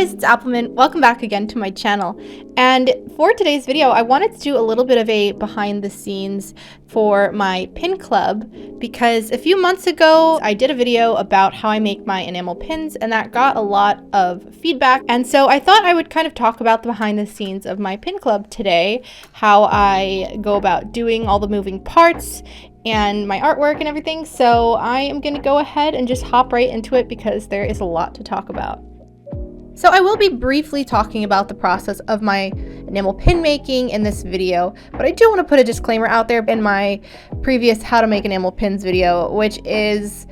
guys, it's Appleminte. Welcome back again to my channel. And for today's video, I wanted to do a little bit of a behind the scenes for my pin club, because a few months ago I did a video about how I make my enamel pins, and that got a lot of feedback. And so I thought I would kind of talk about the behind the scenes of my pin club today, how I go about doing all the moving parts and my artwork and everything. So I am going to go ahead and just hop right into it because there is a lot to talk about. So I will be briefly talking about the process of my enamel pin making in this video, but I do want to put a disclaimer out there in my previous how to make enamel pins video, which is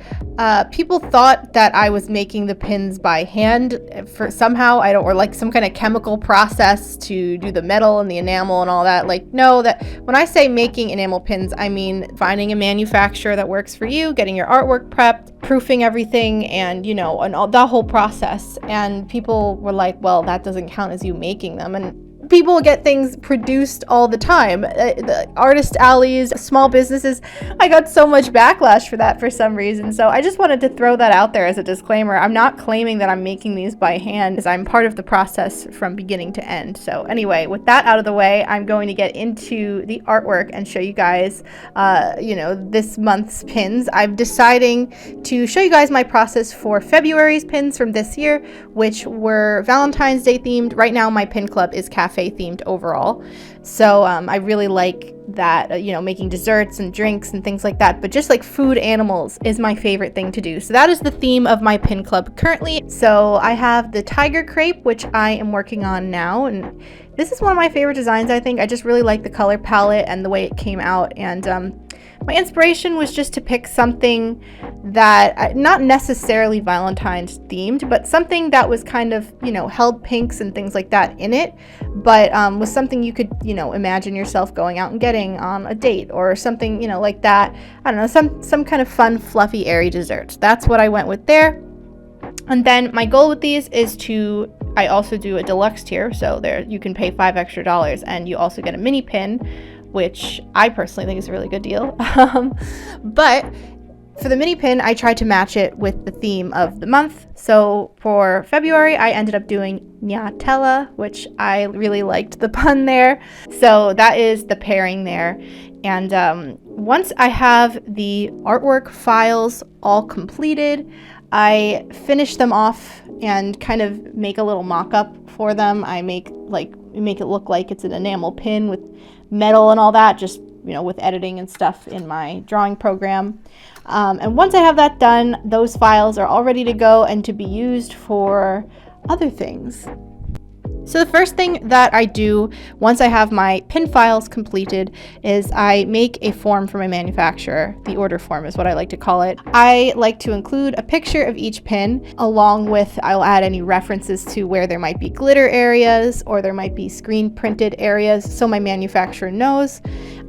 people thought that I was making the pins by hand for somehow, or like some kind of chemical process to do the metal and the enamel and all that. Like, no, that when I say making enamel pins, I mean finding a manufacturer that works for you, getting your artwork prepped, proofing everything, and the whole process. And people were like, well, that doesn't count as you making them. And people get things produced all the time. The artist alleys, small businesses, I got so much backlash for that for some reason. So I just wanted to throw that out there as a disclaimer. I'm not claiming that I'm making these by hand, as I'm part of the process from beginning to end. So anyway, with that out of the way, I'm going to get into the artwork and show you guys, this month's pins. I'm deciding to show you guys my process for February's pins from this year, which were Valentine's Day themed. Right now, my pin club is cafe themed overall, so I really like that, making desserts and drinks and things like that, but just like food animals is my favorite thing to do. So that is the theme of my pin club currently. So I have the tiger crepe, which I am working on now, and this is one of my favorite designs. I think I just really like the color palette and the way it came out, and my inspiration was just to pick something that, not necessarily Valentine's themed, but something that was kind of, held pinks and things like that in it, but was something you could, imagine yourself going out and getting on a date or something, like that. I don't know, some kind of fun, fluffy, airy desserts. That's what I went with there. And then my goal with these is I also do a deluxe tier, so there you can pay $5 extra and you also get a mini pin, which I personally think is a really good deal. But for the mini pin, I tried to match it with the theme of the month. So for February, I ended up doing Gnatella, which I really liked the pun there. So that is the pairing there. And once I have the artwork files all completed, I finish them off and kind of make a little mock-up for them. I make it look like it's an enamel pin with metal and all that, just with editing and stuff in my drawing program. And once I have that done, those files are all ready to go and to be used for other things. So the first thing that I do once I have my pin files completed is I make a form for my manufacturer. The order form is what I like to call it. I like to include a picture of each pin, along with, I'll add any references to where there might be glitter areas or there might be screen printed areas, so my manufacturer knows.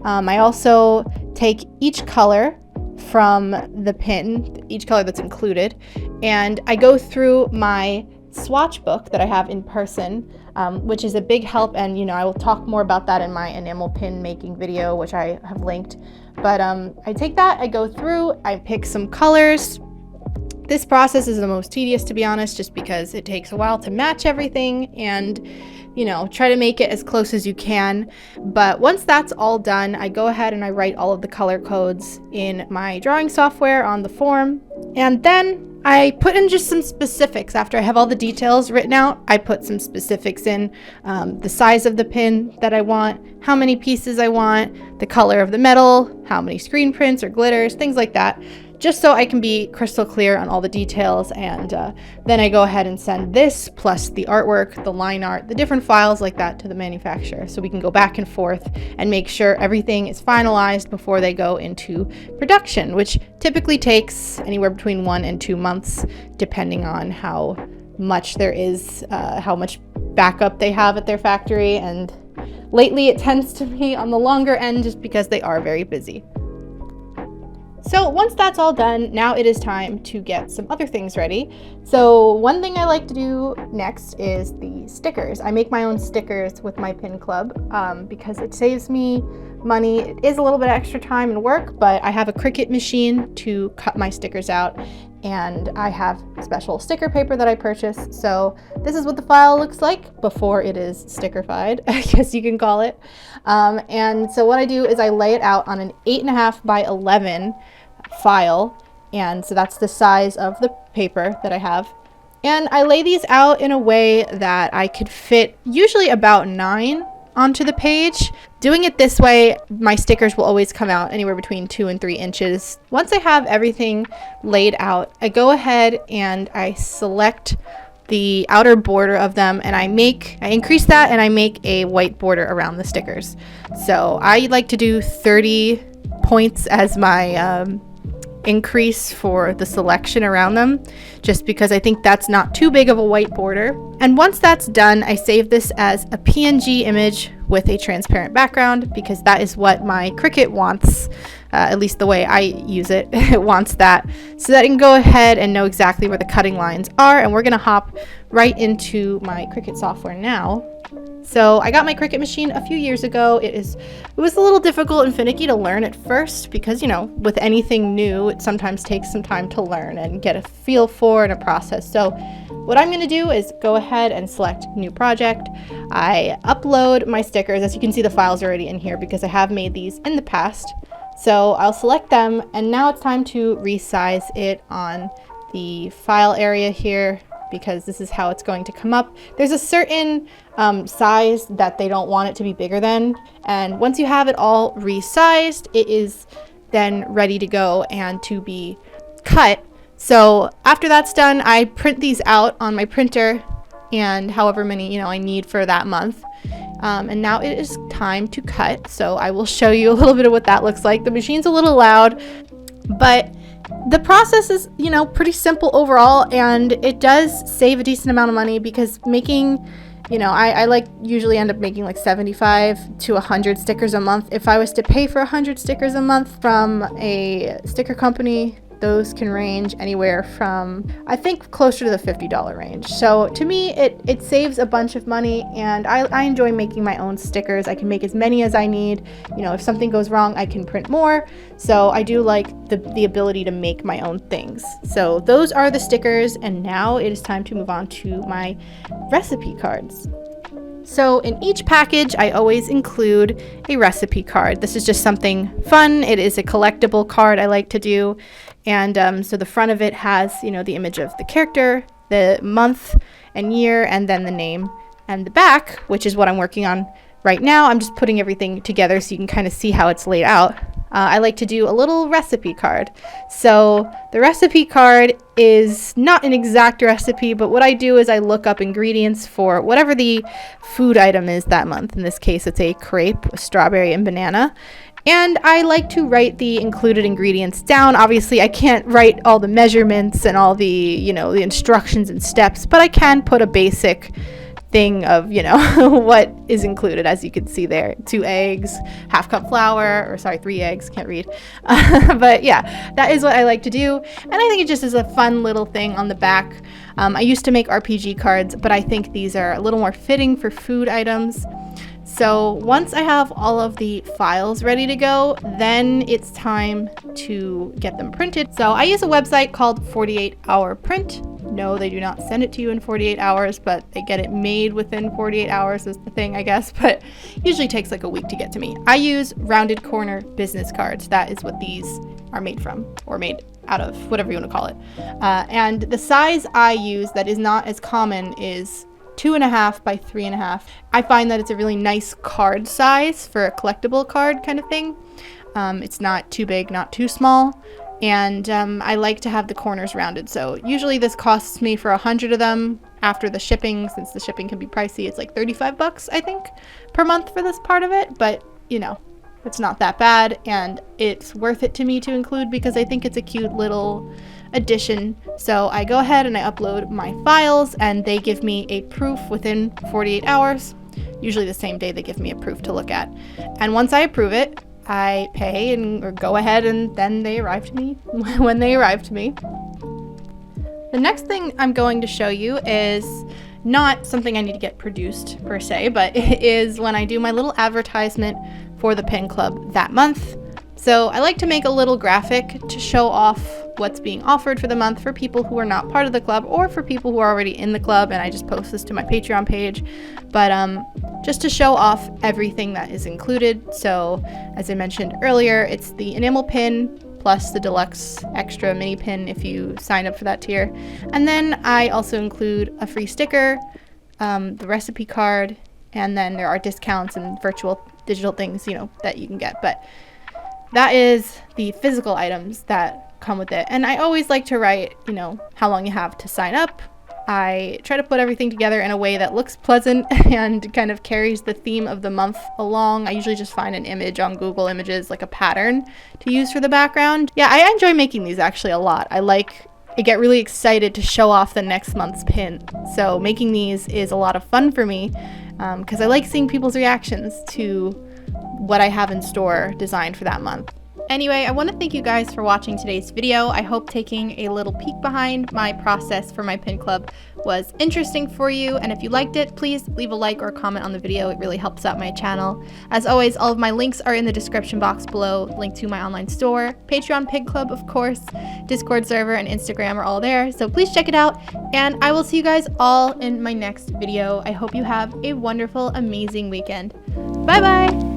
I also take each color from the pin, each color that's included, and I go through my swatch book that I have in person, which is a big help, and I will talk more about that in my enamel pin making video, which I have linked. But I take that, I go through, I pick some colors. This process is the most tedious, to be honest, just because it takes a while to match everything and try to make it as close as you can. But once that's all done, I go ahead and I write all of the color codes in my drawing software on the form, and then I put in just some specifics. After I have all the details written out, I put some specifics in, the size of the pin that I want, how many pieces I want, the color of the metal, how many screen prints or glitters, things like that, just so I can be crystal clear on all the details. And then I go ahead and send this, plus the artwork, the line art, the different files like that, to the manufacturer, so we can go back and forth and make sure everything is finalized before they go into production, which typically takes anywhere between 1 and 2 months, depending on how much there is, how much backup they have at their factory. And lately it tends to be on the longer end, just because they are very busy. So once that's all done, now it is time to get some other things ready. So one thing I like to do next is the stickers. I make my own stickers with my pin club because it saves me money. It is a little bit of extra time and work, but I have a Cricut machine to cut my stickers out, and I have special sticker paper that I purchased. So this is what the file looks like before it is stickerfied, I guess you can call it. And so what I do is I lay it out on an 8.5 by 11 file, and so that's the size of the paper that I have. And I lay these out in a way that I could fit usually about 9 onto the page. Doing it this way, my stickers will always come out anywhere between 2 and 3 inches. Once I have everything laid out, I go ahead and I select the outer border of them, and I increase that, and I make a white border around the stickers. So I like to do 30 points as my increase for the selection around them, just because I think that's not too big of a white border. And once that's done, I save this as a PNG image with a transparent background, because that is what my Cricut wants, at least the way I use it. It wants that, so that I can go ahead and know exactly where the cutting lines are. And we're gonna hop right into my Cricut software now. So I got my Cricut machine a few years ago. It was a little difficult and finicky to learn at first, because, you know, with anything new, it sometimes takes some time to learn and get a feel for and a process. So what I'm going to do is go ahead and select new project. I upload my stickers. As you can see, the file's already in here because I have made these in the past. So I'll select them, and now it's time to resize it on the file area here, because this is how it's going to come up. There's a certain size that they don't want it to be bigger than, and once you have it all resized, it is then ready to go and to be cut. So after that's done, I print these out on my printer, and however many, you know, I need for that month. And now it is time to cut. So I will show you a little bit of what that looks like. The machine's a little loud, but the process is, you know, pretty simple overall, and it does save a decent amount of money, because making, you know, I like usually end up making like 75 to 100 stickers a month. If I was to pay for 100 stickers a month from a sticker company, those can range anywhere from, I think, closer to the $50 range. So to me, it saves a bunch of money, and I enjoy making my own stickers. I can make as many as I need. You know, if something goes wrong, I can print more. So I do like the ability to make my own things. So those are the stickers, and now it is time to move on to my recipe cards. So in each package, I always include a recipe card. This is just something fun. It is a collectible card I like to do. And so the front of it has, you know, the image of the character, the month and year, and then the name. And the back, which is what I'm working on right now, I'm just putting everything together so you can kind of see how it's laid out. I like to do a little recipe card. So the recipe card is not an exact recipe, but what I do is I look up ingredients for whatever the food item is that month. In this case, it's a crepe with strawberry and banana. And I like to write the included ingredients down. Obviously, I can't write all the measurements and all the, you know, the instructions and steps, but I can put a basic thing of, you know, what is included, as you can see there. 2 eggs, ½ cup flour, or sorry, 3 eggs, can't read. But yeah, that is what I like to do. And I think it just is a fun little thing on the back. I used to make RPG cards, but I think these are a little more fitting for food items. So once I have all of the files ready to go, then it's time to get them printed. So I use a website called 48 Hour Print. No, they do not send it to you in 48 hours, but they get it made within 48 hours is the thing, I guess, but usually takes like a week to get to me. I use rounded corner business cards. That is what these are made from, or made out of, whatever you want to call it. And the size I use that is not as common is 2.5 by 3.5. I find that it's a really nice card size for a collectible card kind of thing. It's not too big, not too small. And I like to have the corners rounded. So usually this costs me for 100 of them after the shipping. Since the shipping can be pricey, it's like $35, I think, per month for this part of it. But, you know, it's not that bad. And it's worth it to me to include because I think it's a cute little addition. So I go ahead and I upload my files, and they give me a proof within 48 hours. Usually the same day they give me a proof to look at. And once I approve it, I pay or go ahead, and then they arrive to me when they arrive to me. The next thing I'm going to show you is not something I need to get produced per se, but it is when I do my little advertisement for the pin club that month. So I like to make a little graphic to show off what's being offered for the month for people who are not part of the club or for people who are already in the club, and I just post this to my Patreon page. But just to show off everything that is included. So as I mentioned earlier, it's the enamel pin plus the deluxe extra mini pin if you sign up for that tier. And then I also include a free sticker, the recipe card, and then there are discounts and virtual digital things, you know, that you can get. But that is the physical items that come with it. And I always like to write, you know, how long you have to sign up. I try to put everything together in a way that looks pleasant and kind of carries the theme of the month along. I usually just find an image on Google Images, like a pattern to use for the background. Yeah, I enjoy making these actually a lot. I get really excited to show off the next month's pin. So making these is a lot of fun for me because I like seeing people's reactions to what I have in store designed for that month. Anyway, I want to thank you guys for watching today's video. I hope taking a little peek behind my process for my pin club was interesting for you, and if you liked it, please leave a like or a comment on the video. It really helps out my channel. As always, all of my links are in the description box below. Link to my online store, Patreon Pin Club, of course, Discord server, and Instagram are all there, so please check it out, and I will see you guys all in my next video. I hope you have a wonderful, amazing weekend. Bye bye!